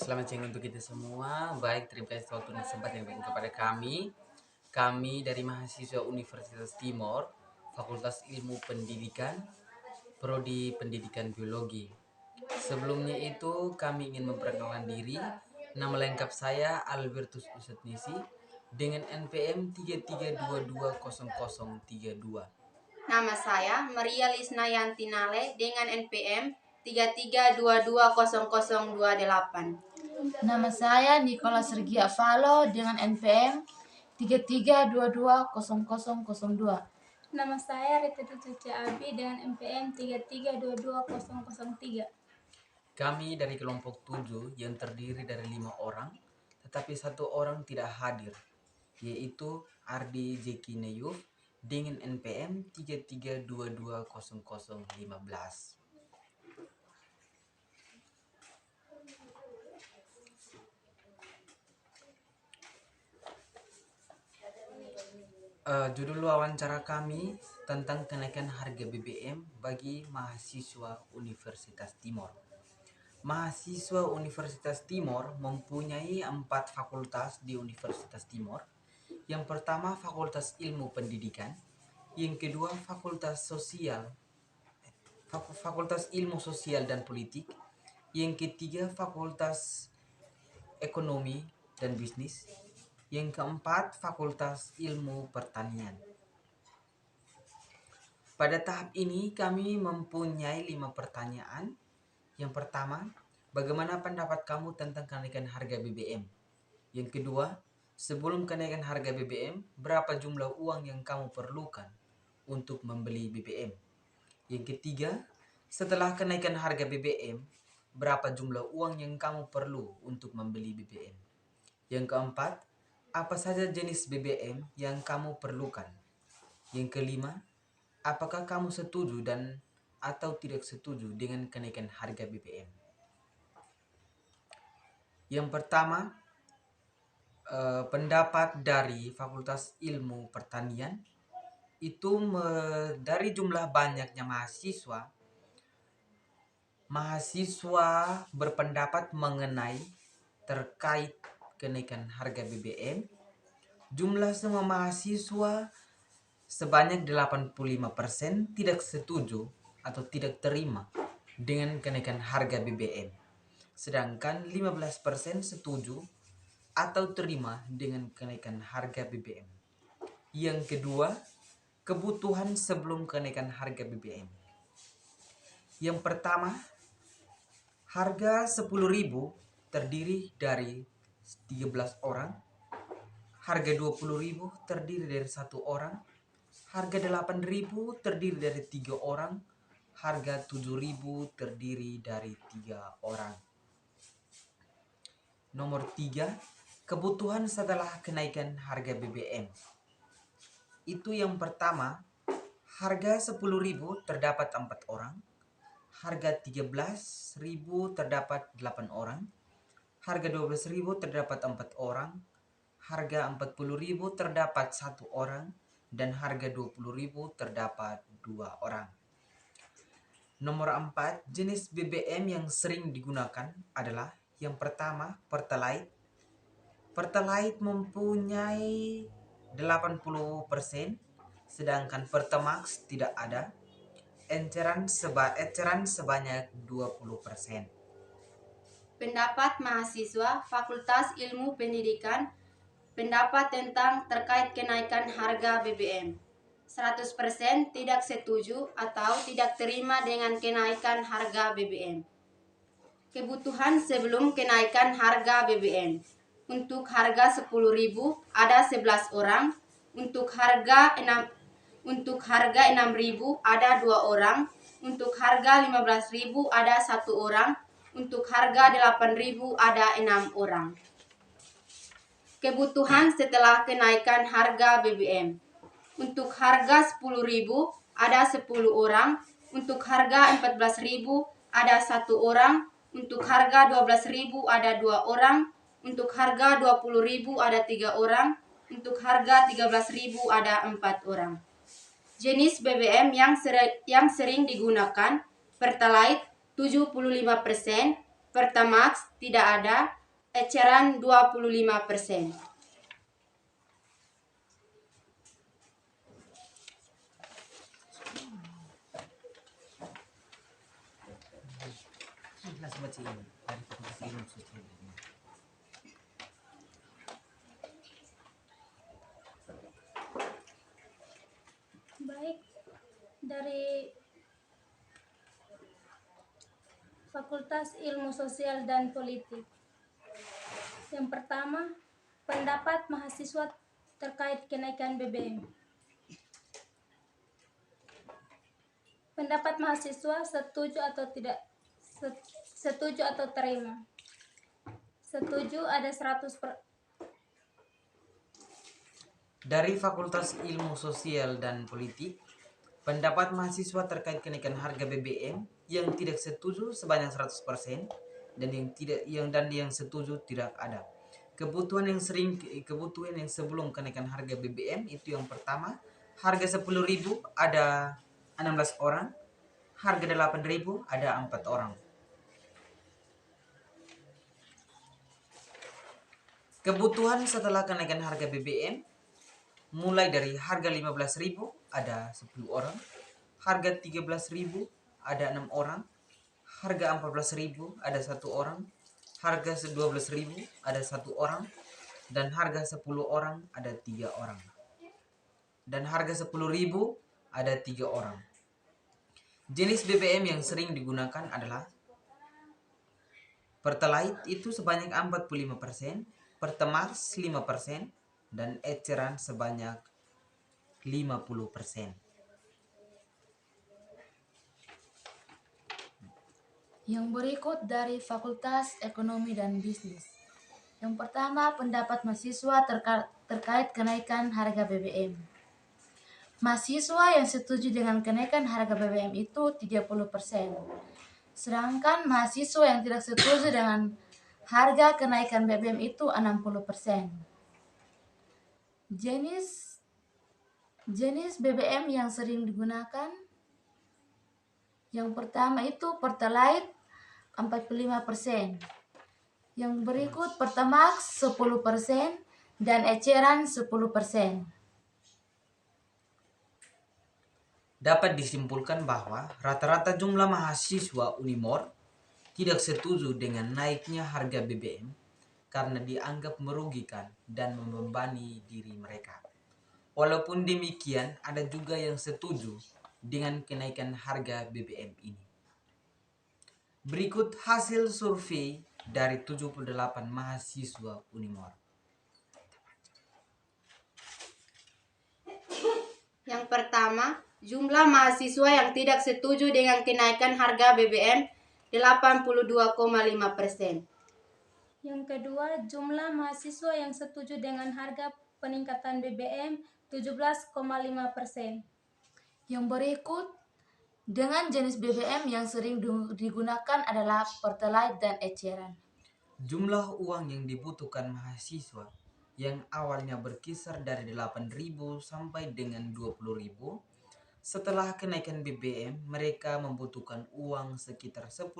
Selamat siang untuk kita semua. Baik, terima kasih waktu dan kesempatan yang diberikan kepada kami. Kami dari mahasiswa Universitas Timor, Fakultas Ilmu Pendidikan, Prodi Pendidikan Biologi. Sebelumnya itu kami ingin memperkenalkan diri. Nama lengkap saya Albertus Usatnisi dengan NPM 33220032. Nama saya Maria Lisnayanti Nale dengan NPM 33220028. Nama saya Nicholas Sergia Falo dengan NPM 33220002. Nama saya Rita Cuci Abi dengan NPM 33220003. Kami dari kelompok 7 yang terdiri dari 5 orang, tetapi 1 orang tidak hadir, yaitu Ardi Zeki Neyuf dengan NPM 33220015. Judul wawancara kami tentang kenaikan harga BBM bagi mahasiswa Universitas Timor. Mahasiswa Universitas Timor mempunyai 4 fakultas di Universitas Timor. Yang pertama Fakultas Ilmu Pendidikan, yang kedua Fakultas Ilmu Sosial dan Politik, yang ketiga Fakultas Ekonomi dan Bisnis, yang keempat Fakultas Ilmu Pertanian. Pada tahap ini kami mempunyai 5 pertanyaan. Yang pertama, bagaimana pendapat kamu tentang kenaikan harga BBM? Yang kedua, sebelum kenaikan harga BBM, berapa jumlah uang yang kamu perlukan untuk membeli BBM? Yang ketiga, setelah kenaikan harga BBM, berapa jumlah uang yang kamu perlu untuk membeli BBM? Yang keempat, apa saja jenis BBM yang kamu perlukan? Yang kelima, apakah kamu setuju dan atau tidak setuju dengan kenaikan harga BBM? Yang pertama, pendapat dari Fakultas Ilmu Pertanian itu dari jumlah banyaknya mahasiswa berpendapat mengenai terkait kenaikan harga BBM. Jumlah semua mahasiswa sebanyak 85% tidak setuju atau tidak terima dengan kenaikan harga BBM. Sedangkan 15% setuju atau terima dengan kenaikan harga BBM. Yang kedua, kebutuhan sebelum kenaikan harga BBM. Yang pertama, harga 10.000 terdiri dari 13 orang. Harga 20.000 terdiri dari 1 orang. Harga 8.000 terdiri dari 3 orang. Harga 7.000 terdiri dari 3 orang. Nomor 3, kebutuhan setelah kenaikan harga BBM. Itu yang pertama, harga 10.000 terdapat 4 orang. Harga 13.000 terdapat 8 orang. Harga 12.000 terdapat 4 orang. Harga 40.000 terdapat 1 orang. Dan harga 20.000 terdapat 2 orang. Nomor 4, jenis BBM yang sering digunakan adalah yang pertama, Pertalite. Pertalite mempunyai 80%, sedangkan Pertamax tidak ada. Eceran sebanyak 20%. Pendapat mahasiswa Fakultas Ilmu Pendidikan, pendapat tentang terkait kenaikan harga BBM. 100% tidak setuju atau tidak terima dengan kenaikan harga BBM. Kebutuhan sebelum kenaikan harga BBM. Untuk harga 10.000 ada 11 orang. Untuk harga 6.000 ada 2 orang. Untuk harga 15.000 ada 1 orang. Untuk harga 8.000 ada 6 orang. Kebutuhan setelah kenaikan harga BBM. Untuk harga 10.000 ada 10 orang. Untuk harga 14.000 ada 1 orang. Untuk harga 12.000 ada 2 orang. Untuk harga 20.000 ada 3 orang. Untuk harga 13.000 ada 4 orang. Jenis BBM yang sering digunakan, Pertalite 75%, Pertamax tidak ada, eceran 25%. Langsung baca ini dari Fakultas Ilmu Sosial. Baik, dari Fakultas Ilmu Sosial dan Politik. Yang pertama, pendapat mahasiswa terkait kenaikan BBM. Pendapat mahasiswa setuju atau tidak? Setuju atau terima? Setuju ada 100%. Dari Fakultas Ilmu Sosial dan Politik, pendapat mahasiswa terkait kenaikan harga BBM yang tidak setuju sebanyak 100% dan yang setuju tidak ada. Kebutuhan yang sebelum kenaikan harga BBM itu yang pertama, harga 10.000 ada 16 orang, harga 8.000 ada 4 orang. Kebutuhan setelah kenaikan harga BBM mulai dari harga 15.000 ada 10 orang, harga 13.000 ada 6 orang, harga 14.000 ada 1 orang, harga 12.000 ada 1 orang, dan harga 10 orang ada 3 orang. Dan harga 10.000 ada 3 orang. Jenis BBM yang sering digunakan adalah Pertalite itu sebanyak 45%, Pertamax 5%, dan eceran sebanyak 50%. Yang berikut dari Fakultas Ekonomi dan Bisnis. Yang pertama, pendapat mahasiswa terkait kenaikan harga BBM. Mahasiswa yang setuju dengan kenaikan harga BBM itu 30%. Sedangkan mahasiswa yang tidak setuju dengan harga kenaikan BBM itu 60%. Jenis BBM yang sering digunakan, yang pertama itu Pertalite 45%. Yang berikut Pertamax 10% dan eceran 10%. Dapat disimpulkan bahwa rata-rata jumlah mahasiswa Unimor tidak setuju dengan naiknya harga BBM karena dianggap merugikan dan membebani diri mereka. Walaupun demikian, ada juga yang setuju dengan kenaikan harga BBM ini. Berikut hasil survei dari 78 mahasiswa Unimor. Yang pertama, jumlah mahasiswa yang tidak setuju dengan kenaikan harga BBM 82,5%. Yang kedua, jumlah mahasiswa yang setuju dengan harga peningkatan BBM 17,5%. Yang berikut dengan jenis BBM yang sering digunakan adalah Pertalite dan eceran. Jumlah uang yang dibutuhkan mahasiswa yang awalnya berkisar dari 8.000 sampai dengan 20.000, setelah kenaikan BBM mereka membutuhkan uang sekitar 10.000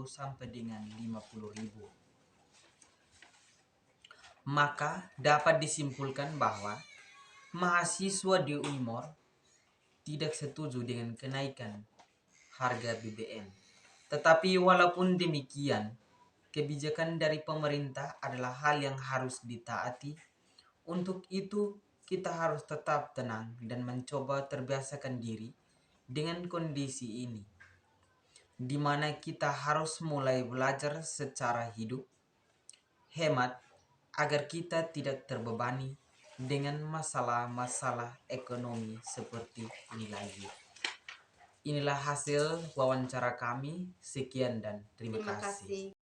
sampai dengan 50.000. Maka dapat disimpulkan bahwa mahasiswa di Unimor tidak setuju dengan kenaikan harga BBM. Tetapi walaupun demikian, kebijakan dari pemerintah adalah hal yang harus ditaati. Untuk itu, kita harus tetap tenang dan mencoba terbiasakan diri dengan kondisi ini, di mana kita harus mulai belajar secara hidup, hemat, agar kita tidak terbebani dengan masalah-masalah ekonomi seperti ini lagi. Inilah hasil wawancara kami. Sekian dan terima kasih.